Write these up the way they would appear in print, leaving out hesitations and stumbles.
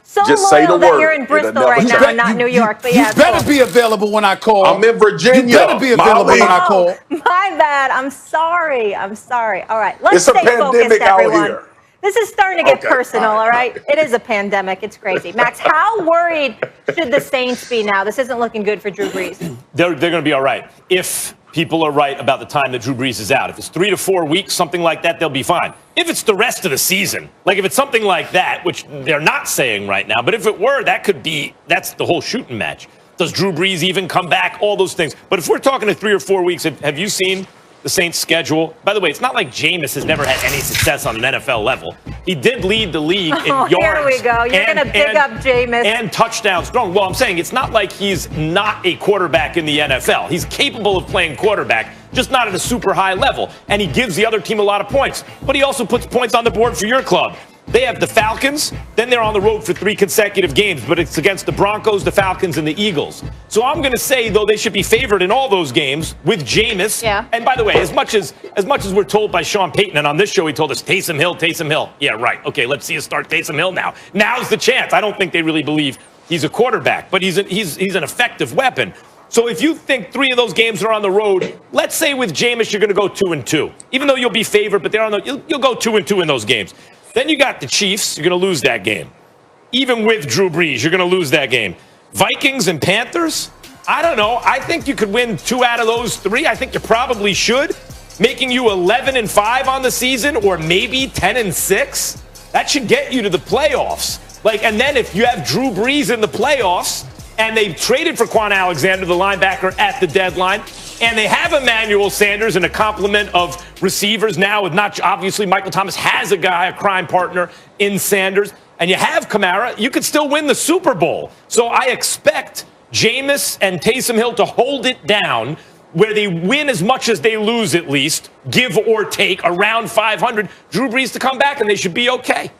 So Just say the loyal that word. you're in It'll Bristol never right now change. and not New York. But You yeah, better cool. be available when I call. I'm in Virginia. You better be available Molly. when I call. Oh, my bad. I'm sorry. I'm sorry. All right, let's It's a stay focused, pandemic out everyone. here. This is starting to get Okay, personal, all right? It is a pandemic. It's crazy. Max, how worried should the Saints be now? This isn't looking good for Drew Brees. They're going to be all right if people are right about the time that Drew Brees is out. If it's 3 to 4 weeks, something like that, they'll be fine. If it's the rest of the season, like if it's something like that, which they're not saying right now, but if it were, that's the whole shooting match. Does Drew Brees even come back? All those things. But if we're talking to 3 or 4 weeks, have you seen the Saints' schedule? By the way, it's not like Jameis has never had any success on an NFL level. He did lead the league in yards. Here we go. You're going to big up Jameis. And touchdowns thrown. Well, I'm saying it's not like he's not a quarterback in the NFL. He's capable of playing quarterback, just not at a super high level. And he gives the other team a lot of points. But he also puts points on the board for your club. They have the Falcons, then they're on the road for 3 consecutive games, but it's against the Broncos, the Falcons, and the Eagles. So I'm going to say, though, they should be favored in all those games with Jameis. Yeah. And by the way, as much as we're told by Sean Payton, and on this show he told us, Taysom Hill. Yeah, right. Okay, let's see us start Taysom Hill now. Now's the chance. I don't think they really believe he's a quarterback, but he's an effective weapon. So if you think 3 of those games are on the road, let's say with Jameis you're going to go 2-2. Even though you'll be favored, but you'll go 2-2 in those games. Then you got the Chiefs. You're going to lose that game. Even with Drew Brees, you're going to lose that game. Vikings and Panthers? I don't know. I think you could win 2 out of those 3. I think you probably should. Making you 11-5 on the season, or maybe 10-6. That should get you to the playoffs. And then if you have Drew Brees in the playoffs, and they've traded for Quan Alexander, the linebacker, at the deadline, and they have Emmanuel Sanders and a complement of receivers now with obviously Michael Thomas has a crime partner in Sanders, and you have Kamara, you could still win the Super Bowl. So I expect Jameis and Taysom Hill to hold it down where they win as much as they lose, at least, give or take, around 500. Drew Brees to come back, and they should be okay.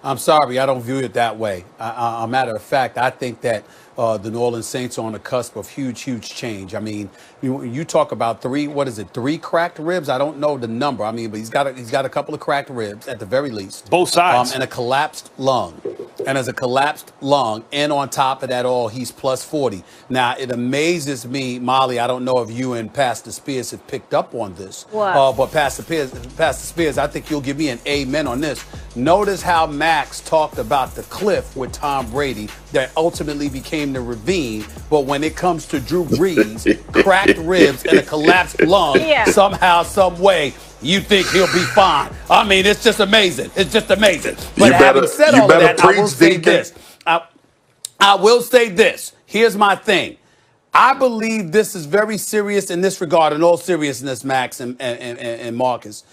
I'm sorry, I don't view it that way. A matter of fact, I think that the New Orleans Saints are on the cusp of huge change. I mean, you talk about 3 cracked ribs? I don't know the number. I mean, but he's got a couple of cracked ribs at the very least. Both sides. And a collapsed lung. And as a collapsed lung, and on top of that all, he's plus 40. Now, it amazes me, Molly, I don't know if you and Pastor Spears have picked up on this. What? But Pastor Spears, I think you'll give me an amen on this. Notice how Max talked about the cliff with Tom Brady that ultimately became the ravine. But when it comes to Drew Brees, cracked ribs and a collapsed lung, somehow, some way, you think he'll be fine. I mean, it's just amazing. It's just amazing. But having said all of that, I will say this. I will say this. Here's my thing. I believe this is very serious in this regard, in all seriousness, Max and Marcus.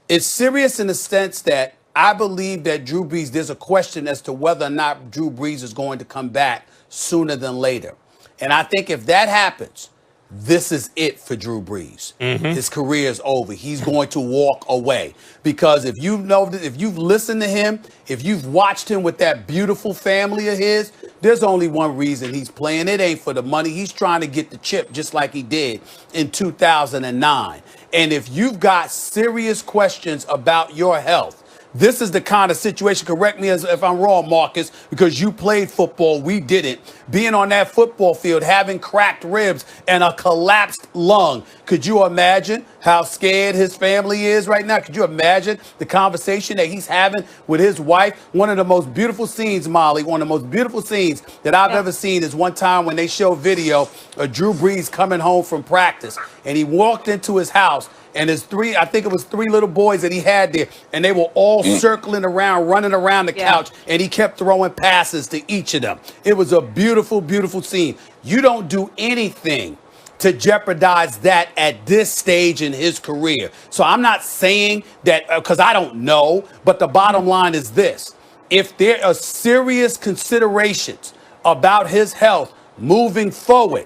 It's serious in the sense that I believe that Drew Brees, there's a question as to whether or not Drew Brees is going to come back sooner than later. And I think if that happens, this is it for Drew Brees. Mm-hmm. His career is over. He's going to walk away. Because if you've listened to him, if you've watched him with that beautiful family of his, there's only one reason he's playing. It ain't for the money. He's trying to get the chip just like he did in 2009. And if you've got serious questions about your health, this is the kind of situation, correct me if I'm wrong, Marcus, because you played football, we didn't. Being on that football field, having cracked ribs and a collapsed lung. Could you imagine how scared his family is right now? Could you imagine the conversation that he's having with his wife? One of the most beautiful scenes, Molly, one of the most beautiful scenes that I've ever seen is one time when they show video of Drew Brees coming home from practice. And he walked into his house. And his 3 little boys that he had there, and they were all circling around, running around the couch, and he kept throwing passes to each of them. It was a beautiful, beautiful scene. You don't do anything to jeopardize that at this stage in his career. So I'm not saying that because I don't know, but the bottom line is this. If there are serious considerations about his health moving forward,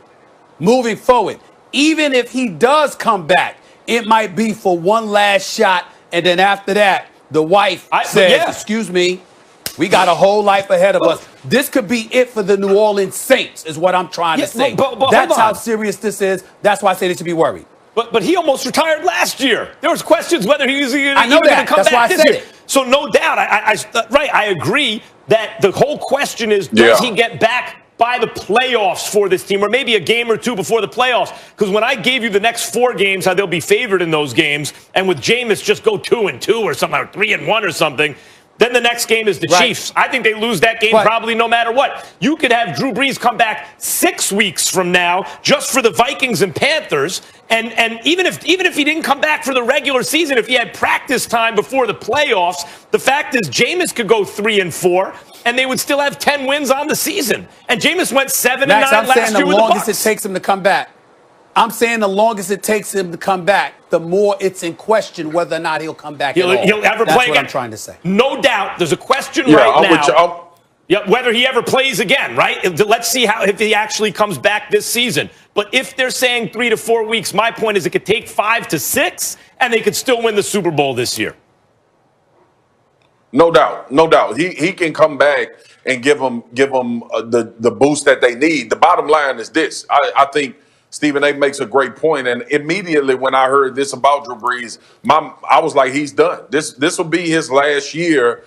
even if he does come back, it might be for one last shot, and then after that, the wife says, excuse me, we got a whole life ahead of us. This could be it for the New Orleans Saints, is what I'm trying to say. But that's how serious this is. That's why I say they should be worried. But he almost retired last year. There was questions whether he was even going to come That's why back I this said year. it. So no doubt, I agree that the whole question is, does he get back by the playoffs for this team, or maybe a game or two before the playoffs? Because when I gave you the next 4 games, how they'll be favored in those games, and with Jameis just go 2-2 or something, or 3-1 or something. Then the next game is the Chiefs. I think they lose that game probably no matter what. You could have Drew Brees come back 6 weeks from now just for the Vikings and Panthers. And even if he didn't come back for the regular season, if he had practice time before the playoffs, the fact is Jameis could go 3-4, and they would still have 10 wins on the season. And Jameis went 7-9 Max, I'm last saying year the with the longest Bucs. it takes him to come back. I'm saying the longest it takes him to come back, the more it's in question whether or not he'll come back at all. He'll ever That's play what again. I'm trying to say. No doubt. There's a question right now. Whether he ever plays again, right? Let's see if he actually comes back this season. But if they're saying 3 to 4 weeks, my point is it could take 5 to 6, and they could still win the Super Bowl this year. No doubt, no doubt. He can come back and give them the boost that they need. The bottom line is this: I think Stephen A. makes a great point, and immediately when I heard this about Drew Brees, I was like, he's done. This will be his last year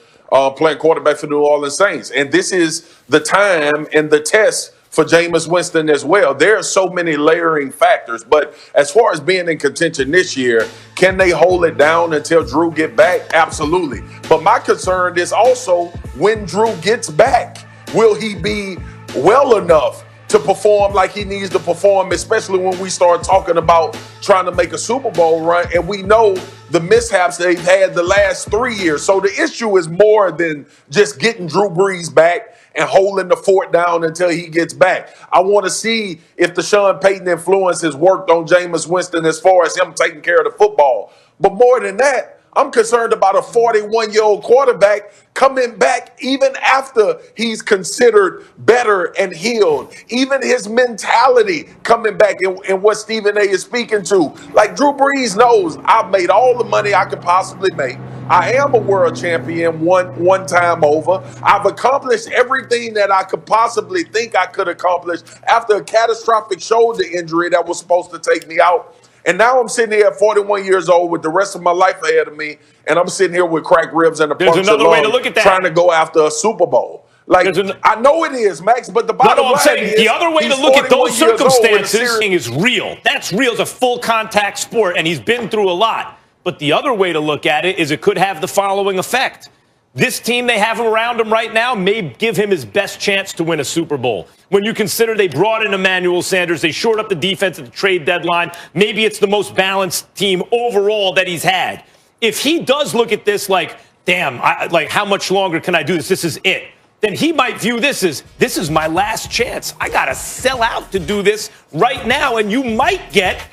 playing quarterback for the New Orleans Saints, and this is the time and the test for Jameis Winston as well. There are so many layering factors, but as far as being in contention this year, can they hold it down until Drew get back? Absolutely. But my concern is also when Drew gets back, will he be well enough to perform like he needs to perform, especially when we start talking about trying to make a Super Bowl run, and we know the mishaps they've had the last 3 years. So the issue is more than just getting Drew Brees back and holding the fort down until he gets back. I want to see if the Sean Payton influence has worked on Jameis Winston as far as him taking care of the football. But more than that, I'm concerned about a 41-year-old quarterback coming back even after he's considered better and healed. Even his mentality coming back and what Stephen A. is speaking to. Like Drew Brees knows, I've made all the money I could possibly make. I am a world champion one time over. I've accomplished everything that I could possibly think I could accomplish after a catastrophic shoulder injury that was supposed to take me out. And now I'm sitting here at 41 years old with the rest of my life ahead of me, and I'm sitting here with cracked ribs and a punctured lung trying to go after a Super Bowl. Like, I know it is, Max, but the bottom line is the other way to look at those circumstances is real. That's real. It's a full contact sport, and he's been through a lot. But the other way to look at it is it could have the following effect. This team they have around him right now may give him his best chance to win a Super Bowl. When you consider they brought in Emmanuel Sanders, they shored up the defense at the trade deadline, maybe it's the most balanced team overall that he's had. If he does look at this like, damn, like how much longer can I do this? This is it. Then he might view this is my last chance. I got to sell out to do this right now, and you might get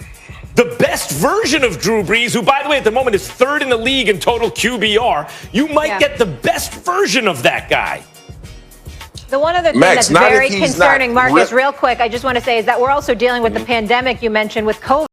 the best version of Drew Brees, who, by the way, at the moment is 3rd in the league in total QBR. You might get the best version of that guy. The one other thing that's very concerning, Marcus, real quick, I just want to say is that we're also dealing with the pandemic you mentioned with COVID.